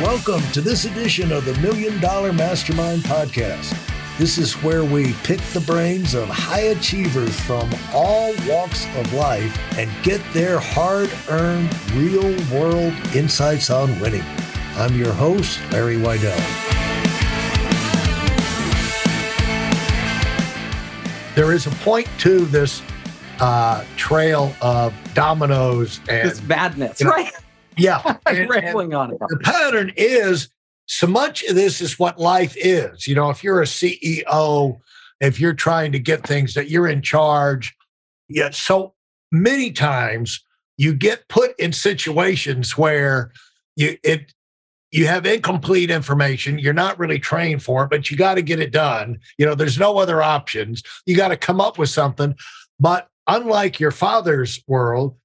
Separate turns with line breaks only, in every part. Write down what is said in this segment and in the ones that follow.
Welcome to this edition of the Million Dollar Mastermind podcast. This is where we pick the brains of high achievers from all walks of life and get their hard-earned, real-world insights on winning. I'm your host, Larry Weidel. There is a point to this trail of dominoes and
this madness, right?
Yeah.
Rambling on it.
The pattern is so much of this is what life is. You know, if you're a CEO, if you're trying to get things that you're in charge, yet so many times you get put in situations where you have incomplete information. You're not really trained for it, but you got to get it done. You know, there's no other options. You got to come up with something. But unlike your father's world,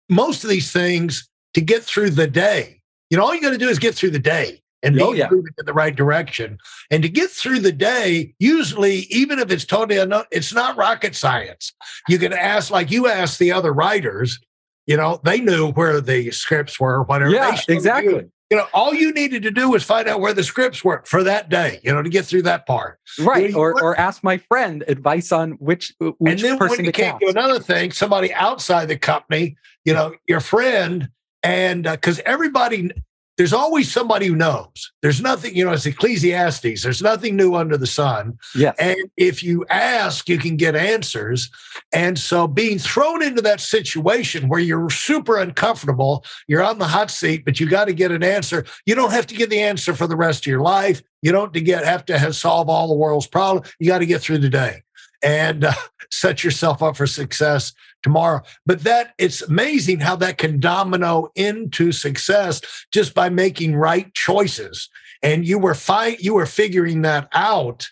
most of these things, to get through the day, you know, all you got to do is get through the day and be moving in the right direction. And to get through the day, usually, even if it's totally unknown, it's not rocket science. You can ask, like you asked the other writers, you know, they knew where the scripts were, whatever.
Yeah, exactly.
You know, all you needed to do was find out where the scripts were for that day, you know, to get through that part.
Right. Or ask my friend advice on which
and then
person
when you
to
can't
cast.
do another thing, somebody outside the company, you know, your friend, and because everybody, there's always somebody who knows. There's nothing, you know, it's Ecclesiastes. There's nothing new under the sun.
Yes.
And if you ask, you can get answers. And so being thrown into that situation where you're super uncomfortable, you're on the hot seat, but you got to get an answer. You don't have to get the answer for the rest of your life. You don't have to solve all the world's problems. You got to get through the day and set yourself up for success tomorrow. But it's amazing how that can domino into success just by making right choices. And you were figuring that out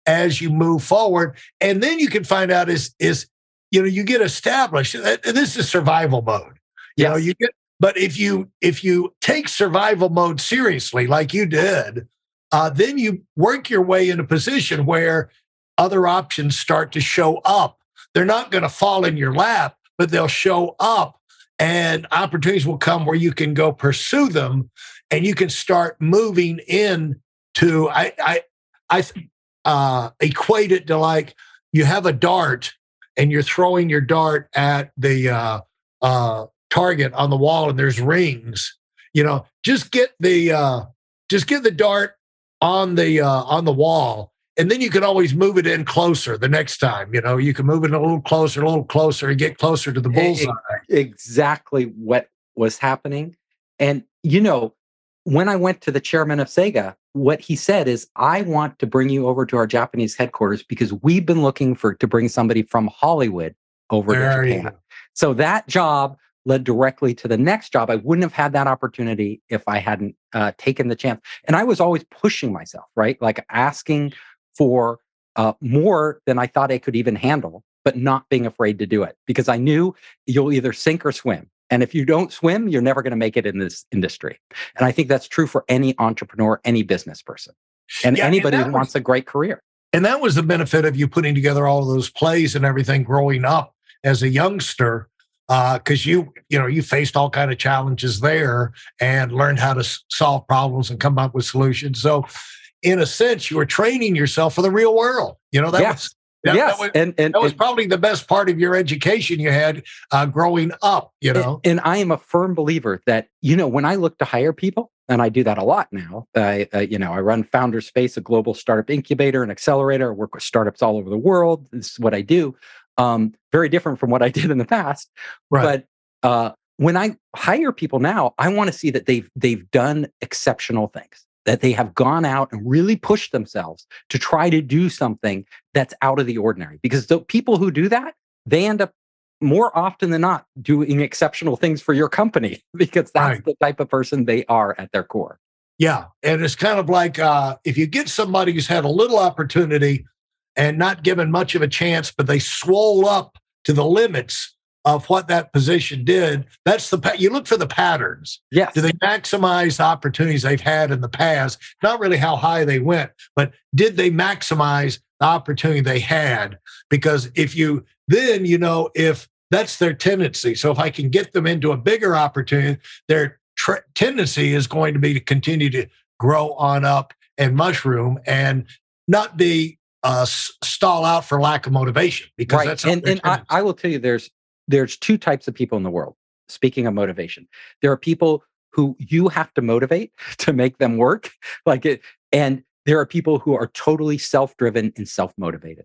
as you move forward. And then you can find out is you know, you get established. And this is survival mode. You know, but if you take survival mode seriously, like you did, then you work your way in a position where other options start to show up. They're not going to fall in your lap, but they'll show up and opportunities will come where you can go pursue them and you can start moving into, I equate it to like you have a dart and you're throwing your dart at the target on the wall and there's rings, you know, just get the dart on the wall. And then you can always move it in closer the next time. You know, you can move it a little closer, and get closer to the bullseye.
Exactly what was happening. And, you know, when I went to the chairman of Sega, what he said is, I want to bring you over to our Japanese headquarters because we've been looking to bring somebody from Hollywood over to Japan. So that job led directly to the next job. I wouldn't have had that opportunity if I hadn't taken the chance. And I was always pushing myself, right? Like asking for more than I thought I could even handle, but not being afraid to do it because I knew you'll either sink or swim. And if you don't swim, you're never going to make it in this industry. And I think that's true for any entrepreneur, any business person, and anybody who wants a great career.
And that was the benefit of you putting together all of those plays and everything growing up as a youngster, because you faced all kind of challenges there and learned how to solve problems and come up with solutions. So in a sense, you were training yourself for the real world. You know, that was probably the best part of your education you had growing up, you know.
And I am a firm believer that, you know, when I look to hire people, and I do that a lot now, I run Founder Space, a global startup incubator and accelerator. I work with startups all over the world. This is what I do. Very different from what I did in the past. Right. But when I hire people now, I want to see that they've done exceptional things, that they have gone out and really pushed themselves to try to do something that's out of the ordinary. Because the people who do that, they end up more often than not doing exceptional things for your company because that's the type of person they are at their core.
Yeah. And it's kind of like if you get somebody who's had a little opportunity and not given much of a chance, but they swole up to the limits of what that position did, you look for the patterns.
Yes.
Do they maximize the opportunities they've had in the past? Not really how high they went, but did they maximize the opportunity they had? Because if that's their tendency. So if I can get them into a bigger opportunity, their tendency is going to be to continue to grow on up and mushroom and not be stall out for lack of motivation, because
Right.
that's
And I will tell you, there's two types of people in the world. Speaking of motivation, there are people who you have to motivate to make them work, like it, and there are people who are totally self-driven and self-motivated.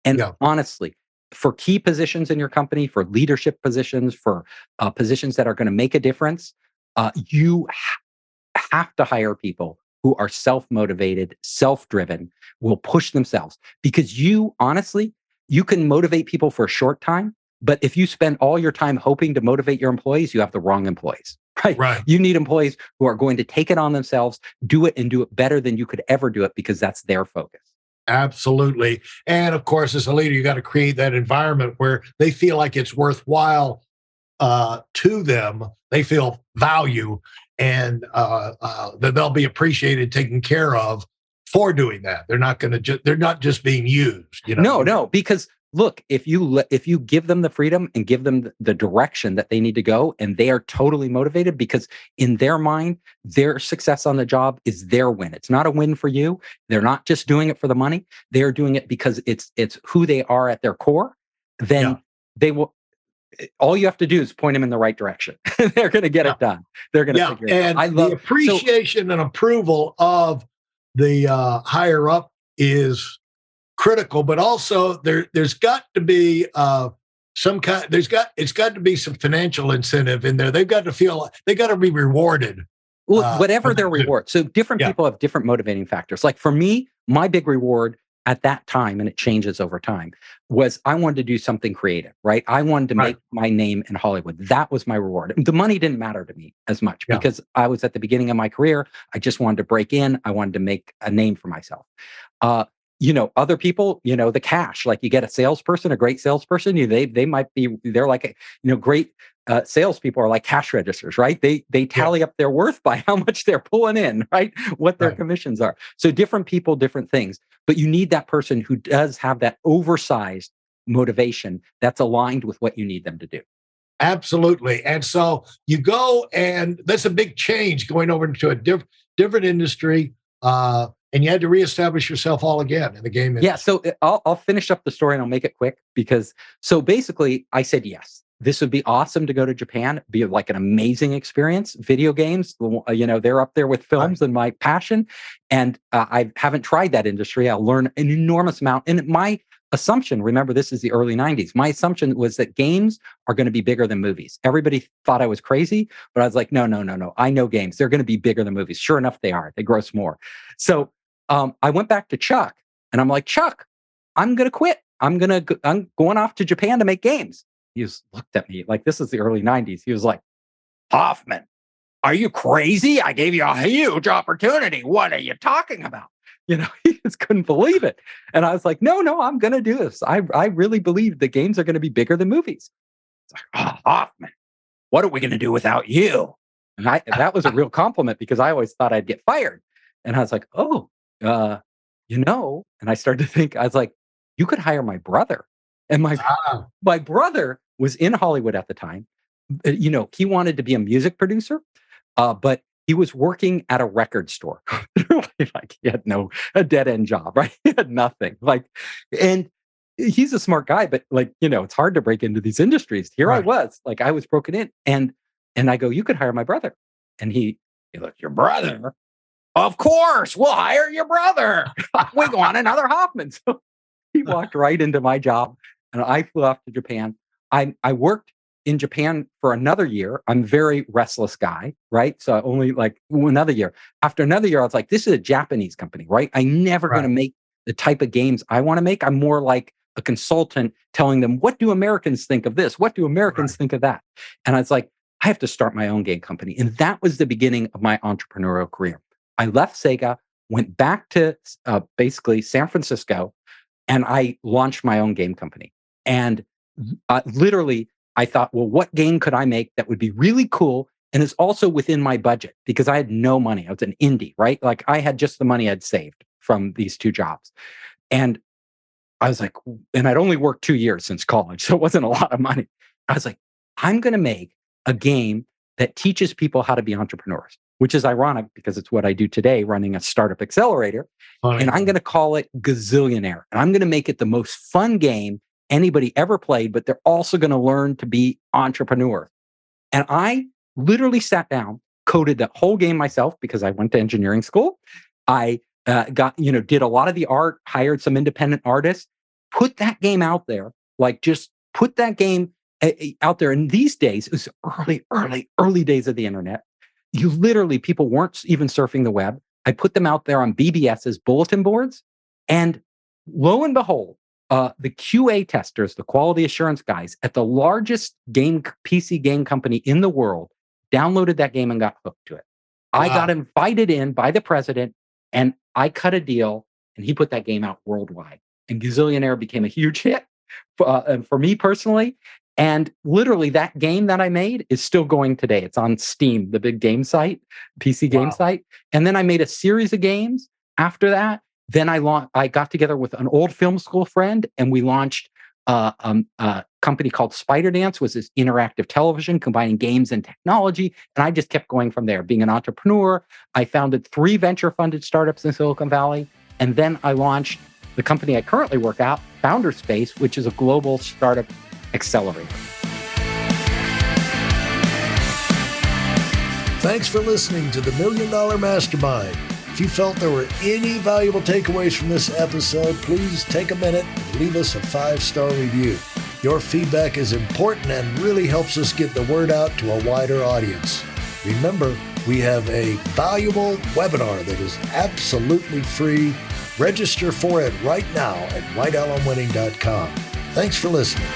And
yeah,
honestly, for key positions in your company, for leadership positions, for positions that are going to make a difference, you have to hire people who are self-motivated, self-driven, will push themselves. Because you, honestly, you can motivate people for a short time, but if you spend all your time hoping to motivate your employees, you have the wrong employees, right?
right.
You need employees who are going to take it on themselves, do it and do it better than you could ever do it, because that's their focus.
Absolutely. And of course, as a leader, you got to create that environment where they feel like it's worthwhile to them. They feel value, and that they'll be appreciated, taken care of for doing that. They're not going to they're not just being used, you know.
No, because look, if you give them the freedom and give them the direction that they need to go, and they are totally motivated, because in their mind, their success on the job is their win. It's not a win for you. They're not just doing it for the money. They're doing it because it's who they are at their core.
Yeah.
Then they will. All you have to do is point them in the right direction. They're going to get it done. They're going to figure it out.
And the appreciation and approval of the higher up is critical, but also there's got to be some kind. It's got to be some financial incentive in there. They've got to feel they got to be rewarded.
Well, whatever their reward. So different people have different motivating factors. Like for me, my big reward at that time, and it changes over time, was I wanted to do something creative, right? I wanted to make my name in Hollywood. That was my reward. The money didn't matter to me as much because I was at the beginning of my career. I just wanted to break in. I wanted to make a name for myself. Other people, the cash, like you get a salesperson, a great salesperson, they might be, they're like, great salespeople are like cash registers, right? They tally up their worth by how much they're pulling in, right? What their commissions are. So different people, different things, but you need that person who does have that oversized motivation that's aligned with what you need them to do.
Absolutely. And so you go, and that's a big change, going over into a different industry. And you had to reestablish yourself all again in the game industry.
Yeah, so I'll finish up the story and I'll make it quick, because so basically I said yes. This would be awesome to go to Japan, be like an amazing experience. Video games, they're up there with films and my passion. And I haven't tried that industry. I'll learn an enormous amount. And my assumption, remember, this is the early 90s. My assumption was that games are going to be bigger than movies. Everybody thought I was crazy, but I was like, no. I know games. They're going to be bigger than movies. Sure enough, they are. They gross more. So I went back to Chuck and I'm like, Chuck, I'm going to quit. I'm going off to Japan to make games. He just looked at me like, this is the early 90s. He was like, Hoffman, are you crazy? I gave you a huge opportunity. What are you talking about? He just couldn't believe it. And I was like, no, I'm going to do this. I really believe the games are going to be bigger than movies. It's like, Hoffman, what are we going to do without you? And that was a real compliment, because I always thought I'd get fired. And I was like, and I started to think, I was like, you could hire my brother. And my brother was in Hollywood at the time. He wanted to be a music producer, but he was working at a record store. Like he had a dead end job, right? He had nothing. And he's a smart guy, but it's hard to break into these industries. Here I was, I was broken in, and I go, you could hire my brother. And he looked, your brother? Of course, we'll hire your brother. We want another Hoffman. So he walked right into my job, and I flew off to Japan. I worked in Japan for another year. I'm a very restless guy, right? So I only another year. After another year, I was like, this is a Japanese company, right? I'm never going to make the type of games I want to make. I'm more like a consultant telling them, what do Americans think of this? What do Americans think of that? And I was like, I have to start my own game company. And that was the beginning of my entrepreneurial career. I left Sega, went back to basically San Francisco, and I launched my own game company. And literally, I thought, well, what game could I make that would be really cool and is also within my budget? Because I had no money. I was an indie, right? Like I had just the money I'd saved from these two jobs. And I was like, and I'd only worked 2 years since college, so it wasn't a lot of money. I was like, I'm going to make a game that teaches people how to be entrepreneurs. which is ironic because it's what I do today, running a startup accelerator.
Funny.
And I'm going to call it Gazillionaire. And I'm going to make it the most fun game anybody ever played, but they're also going to learn to be entrepreneurs. And I literally sat down, coded that whole game myself because I went to engineering school. I did a lot of the art, hired some independent artists, put that game out there, just put that game out there. And these days, it was early days of the internet. People weren't even surfing the web. I put them out there on BBS's bulletin boards. And lo and behold, the QA testers, the quality assurance guys at the largest PC game company in the world downloaded that game and got hooked to it. Wow. I got invited in by the president and I cut a deal and he put that game out worldwide. And Gazillionaire became a huge hit for me personally. And literally that game that I made is still going today. It's on Steam, the big game site, PC game site. And then I made a series of games after that. Then I got together with an old film school friend and we launched a company called Spider Dance, was this interactive television combining games and technology. And I just kept going from there. Being an entrepreneur, I founded 3 venture-funded startups in Silicon Valley. And then I launched the company I currently work at, Founder Space, which is a global startup accelerator.
Thanks for listening to the Million Dollar Mastermind. If you felt there were any valuable takeaways from this episode, please take a minute and leave us a 5-star review. Your feedback is important and really helps us get the word out to a wider audience. Remember, we have a valuable webinar that is absolutely free. Register for it right now at weidelonwinning.com. Thanks for listening.